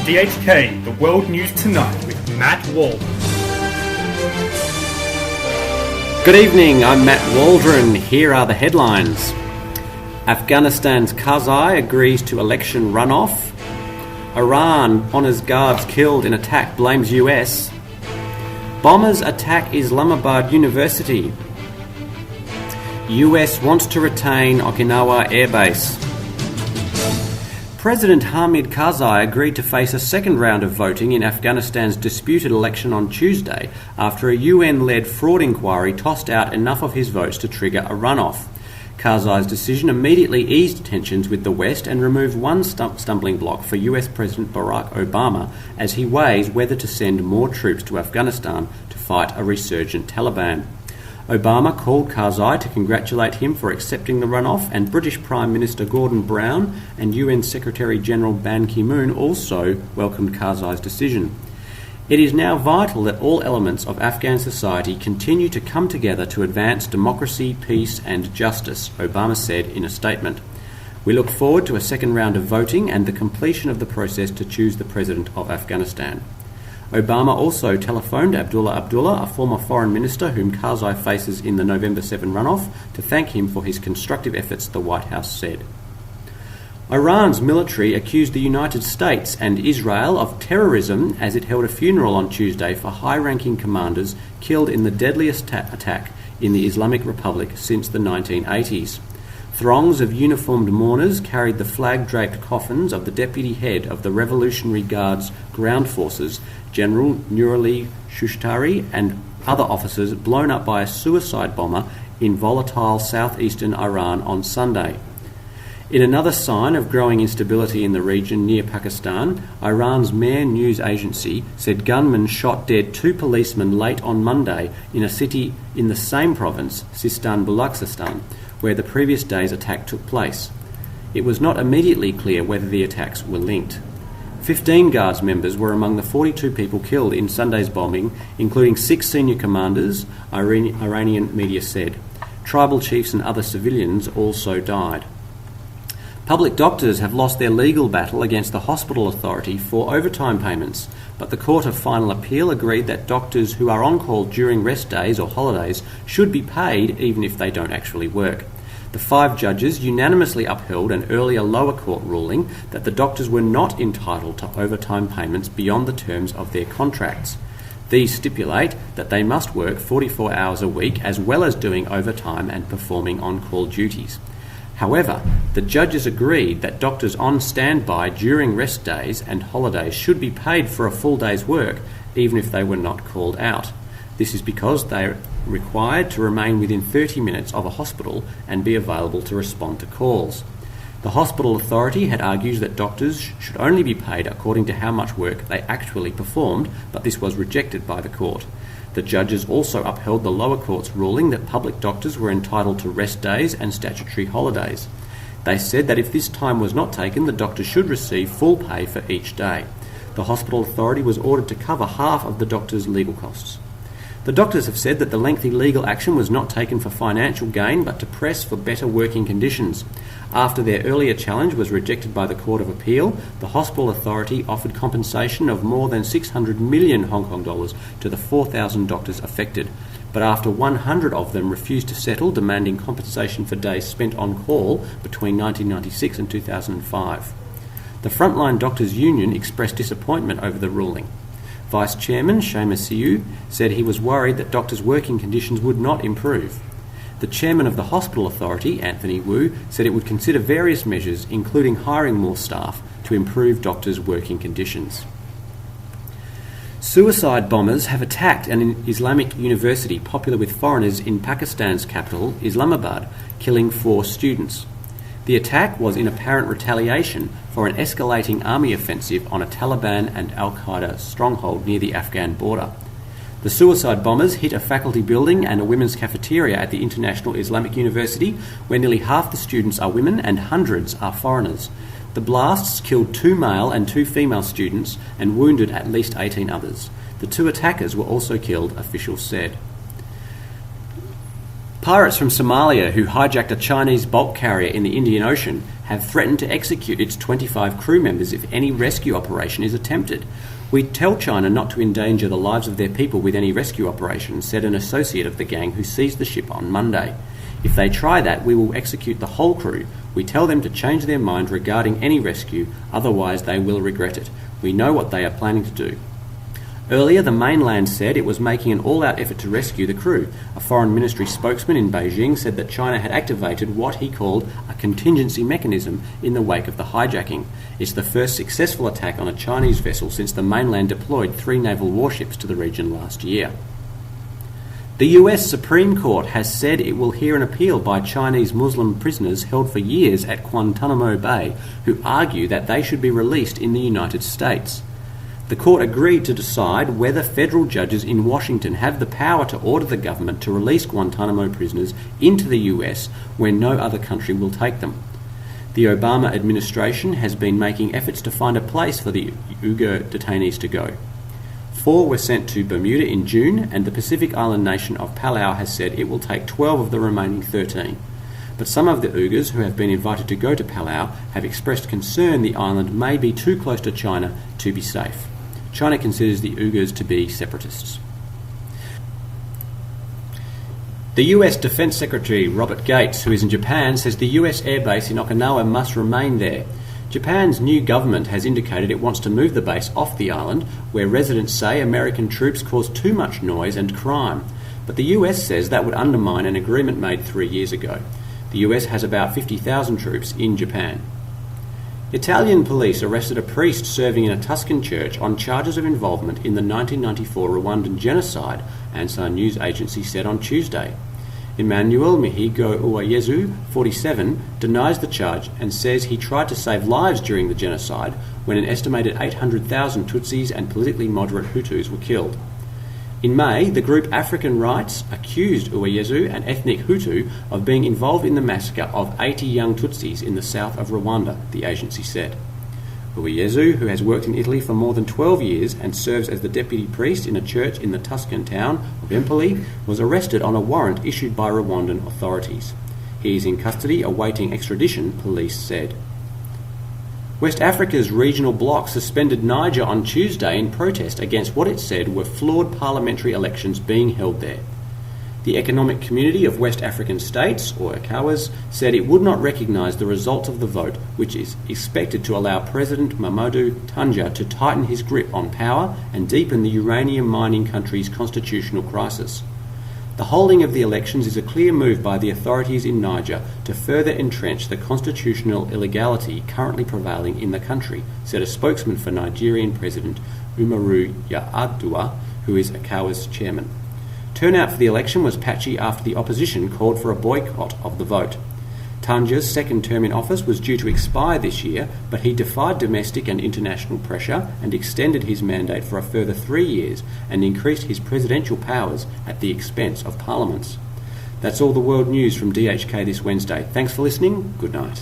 DHK, the World News Tonight with Matt Waldron. Good evening, I'm Matt Waldron. Here are the headlines. Afghanistan's Karzai agrees to election runoff. Iran honours guards killed in attack, blames US. Bombers attack Islamabad University. US wants to retain Okinawa Air Base. President Hamid Karzai agreed to face a second round of voting in Afghanistan's disputed election on Tuesday after a UN-led fraud inquiry tossed out enough of his votes to trigger a runoff. Karzai's decision immediately eased tensions with the West and removed one stumbling block for US President Barack Obama as he weighs whether to send more troops to Afghanistan to fight a resurgent Taliban. Obama called Karzai to congratulate him for accepting the runoff, and British Prime Minister Gordon Brown and UN Secretary-General Ban Ki-moon also welcomed Karzai's decision. It is now vital that all elements of Afghan society continue to come together to advance democracy, peace and justice, Obama said in a statement. We look forward to a second round of voting and the completion of the process to choose the President of Afghanistan. Obama also telephoned Abdullah Abdullah, a former foreign minister whom Karzai faces in the November 7 runoff, to thank him for his constructive efforts, the White House said. Iran's military accused the United States and Israel of terrorism as it held a funeral on Tuesday for high-ranking commanders killed in the deadliest attack in the Islamic Republic since the 1980s. Throngs of uniformed mourners carried the flag-draped coffins of the deputy head of the Revolutionary Guard's ground forces, General Nurali Shushtari, and other officers blown up by a suicide bomber in volatile southeastern Iran on Sunday. In another sign of growing instability in the region near Pakistan, Iran's Mehr news agency said gunmen shot dead 2 policemen late on Monday in a city in the same province, Sistan Balochistan, where the previous day's attack took place. It was not immediately clear whether the attacks were linked. 15 Guards members were among the 42 people killed in Sunday's bombing, including 6 senior commanders, Iranian media said. Tribal chiefs and other civilians also died. Public doctors have lost their legal battle against the hospital authority for overtime payments, but the Court of Final Appeal agreed that doctors who are on call during rest days or holidays should be paid even if they don't actually work. The 5 judges unanimously upheld an earlier lower court ruling that the doctors were not entitled to overtime payments beyond the terms of their contracts. These stipulate that they must work 44 hours a week as well as doing overtime and performing on-call duties. However, the judges agreed that doctors on standby during rest days and holidays should be paid for a full day's work, even if they were not called out. This is because they are required to remain within 30 minutes of a hospital and be available to respond to calls. The hospital authority had argued that doctors should only be paid according to how much work they actually performed, but this was rejected by the court. The judges also upheld the lower court's ruling that public doctors were entitled to rest days and statutory holidays. They said that if this time was not taken, the doctor should receive full pay for each day. The hospital authority was ordered to cover half of the doctor's legal costs. The doctors have said that the lengthy legal action was not taken for financial gain, but to press for better working conditions. After their earlier challenge was rejected by the Court of Appeal, the hospital authority offered compensation of more than 600 million Hong Kong dollars to the 4,000 doctors affected. But after 100 of them refused to settle, demanding compensation for days spent on call between 1996 and 2005. The Frontline Doctors Union expressed disappointment over the ruling. Vice Chairman Seamus Siu said he was worried that doctors' working conditions would not improve. The chairman of the hospital authority, Anthony Wu, said it would consider various measures, including hiring more staff, to improve doctors' working conditions. Suicide bombers have attacked an Islamic university popular with foreigners in Pakistan's capital, Islamabad, killing 4 students. The attack was in apparent retaliation for an escalating army offensive on a Taliban and Al-Qaeda stronghold near the Afghan border. The suicide bombers hit a faculty building and a women's cafeteria at the International Islamic University, where nearly half the students are women and hundreds are foreigners. The blasts killed 2 male and 2 female students and wounded at least 18 others. The 2 attackers were also killed, officials said. Pirates from Somalia who hijacked a Chinese bulk carrier in the Indian Ocean have threatened to execute its 25 crew members if any rescue operation is attempted. "We tell China not to endanger the lives of their people with any rescue operation," said an associate of the gang who seized the ship on Monday. "If they try that, we will execute the whole crew. We tell them to change their mind regarding any rescue, otherwise they will regret it. We know what they are planning to do." Earlier, the mainland said it was making an all-out effort to rescue the crew. A foreign ministry spokesman in Beijing said that China had activated what he called a contingency mechanism in the wake of the hijacking. It's the first successful attack on a Chinese vessel since the mainland deployed 3 naval warships to the region last year. The US Supreme Court has said it will hear an appeal by Chinese Muslim prisoners held for years at Guantanamo Bay who argue that they should be released in the United States. The court agreed to decide whether federal judges in Washington have the power to order the government to release Guantanamo prisoners into the US when no other country will take them. The Obama administration has been making efforts to find a place for the Uyghur detainees to go. 4 were sent to Bermuda in June, and the Pacific island nation of Palau has said it will take 12 of the remaining 13. But some of the Uyghurs who have been invited to go to Palau have expressed concern the island may be too close to China to be safe. China considers the Uyghurs to be separatists. The US Defense Secretary Robert Gates, who is in Japan, says the US airbase in Okinawa must remain there. Japan's new government has indicated it wants to move the base off the island, where residents say American troops cause too much noise and crime. But the US says that would undermine an agreement made 3 years ago. The US has about 50,000 troops in Japan. Italian police arrested a priest serving in a Tuscan church on charges of involvement in the 1994 Rwandan genocide, ANSA news agency said on Tuesday. Emmanuel Mihigo Uwayezu, 47, denies the charge and says he tried to save lives during the genocide when an estimated 800,000 Tutsis and politically moderate Hutus were killed. In May, the group African Rights accused Uwayezu, an ethnic Hutu, of being involved in the massacre of 80 young Tutsis in the south of Rwanda, the agency said. Uwayezu, who has worked in Italy for more than 12 years and serves as the deputy priest in a church in the Tuscan town of Empoli, was arrested on a warrant issued by Rwandan authorities. He is in custody awaiting extradition, police said. West Africa's regional bloc suspended Niger on Tuesday in protest against what it said were flawed parliamentary elections being held there. The Economic Community of West African States, or ECOWAS, said it would not recognise the results of the vote, which is expected to allow President Mamadou Tanja to tighten his grip on power and deepen the uranium mining country's constitutional crisis. The holding of the elections is a clear move by the authorities in Niger to further entrench the constitutional illegality currently prevailing in the country, said a spokesman for Nigerian President Umaru Yar'Adua, who is ECOWAS chairman. Turnout for the election was patchy after the opposition called for a boycott of the vote. Tanja's second term in office was due to expire this year, but he defied domestic and international pressure and extended his mandate for a further 3 years and increased his presidential powers at the expense of parliaments. That's all the world news from DHK this Wednesday. Thanks for listening. Good night.